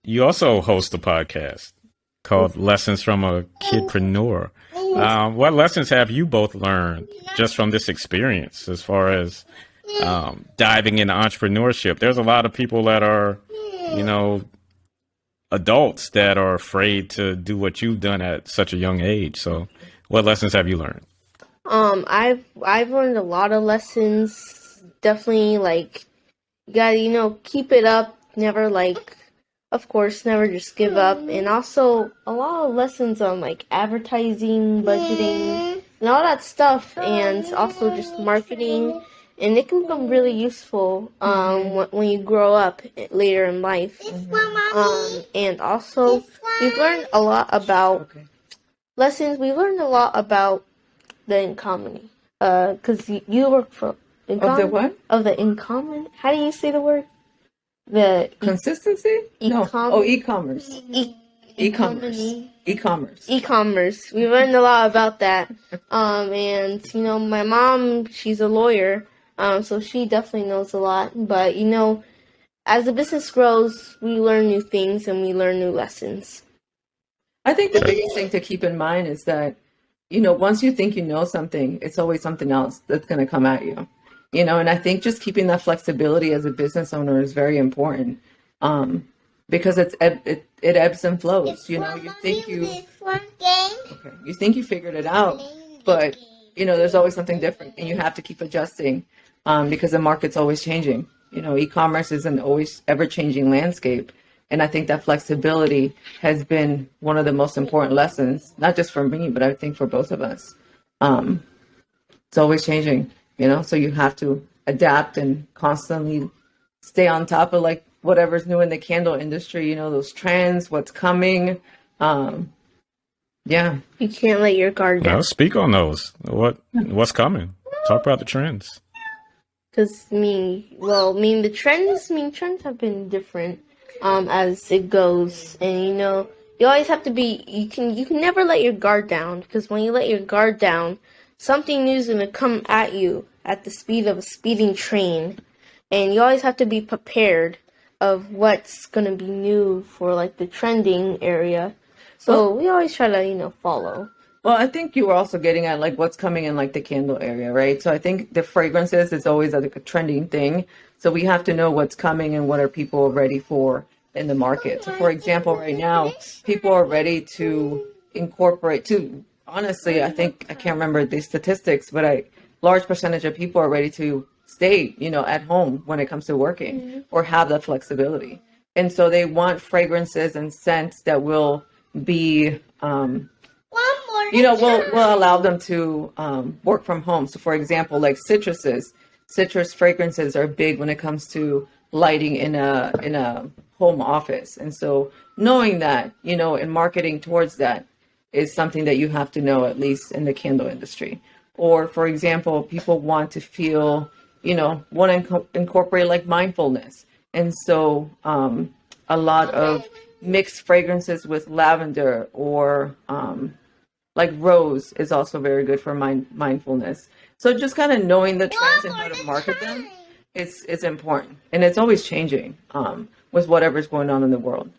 you also host a podcast called Lessons from a Kidpreneur. What lessons have you both learned just from this experience as far as diving into entrepreneurship? There's a lot of people that are, adults that are afraid to do what you've done at such a young age. So what lessons have you learned? I've learned a lot of lessons. Definitely, like, you gotta, keep it up. Never, of course, never just give up. And also a lot of lessons on like advertising, budgeting, and all that stuff. And also just marketing. And it can become really useful when you grow up later in life. And also, we've learned a lot about lessons. We learned a lot about the economy. Because you work for of the what? Of the uncommon. How do you say the word? The consistency? No. Oh, e-commerce. E-commerce. E-commerce. E-commerce. We learned a lot about that. And my mom, she's a lawyer, so she definitely knows a lot. But as the business grows, we learn new things and we learn new lessons. I think the biggest thing to keep in mind is that once you think you know something, it's always something else that's going to come at you. And I think just keeping that flexibility as a business owner is very important, because it ebbs and flows. You think you figured it out, but there's always something different, and you have to keep adjusting, because the market's always changing. E-commerce is an always ever-changing landscape, and I think that flexibility has been one of the most important lessons, not just for me, but I think for both of us. It's always changing. So you have to adapt and constantly stay on top of like whatever's new in the candle industry, those trends, what's coming. Yeah. You can't let your guard down. Now, speak on those. What's coming? Talk about the trends. Because the trends have been different as it goes, and you always have to be. You can never let your guard down, because when you let your guard down, something new is going to come at you at the speed of a speeding train. And you always have to be prepared of what's going to be new for, like, the trending area. So we always try to, follow. Well, I think you were also getting at, like, what's coming in, like, the candle area, right? So I think the fragrances is always, like, a trending thing. So we have to know what's coming and what are people ready for in the market. So, for example, right now, people are ready to incorporate, honestly, I can't remember the statistics, but a large percentage of people are ready to stay, at home when it comes to working, or have that flexibility. And so they want fragrances and scents that will be, will allow them to work from home. So for example, like citrus fragrances are big when it comes to lighting in a home office. And so knowing that, and marketing towards that, is something that you have to know, at least in the candle industry. Or, for example, people want to feel, want to incorporate like mindfulness. And so a lot of mixed fragrances with lavender or like rose is also very good for mindfulness. So just kind of knowing the trends and how to market them is important. And it's always changing with whatever's going on in the world.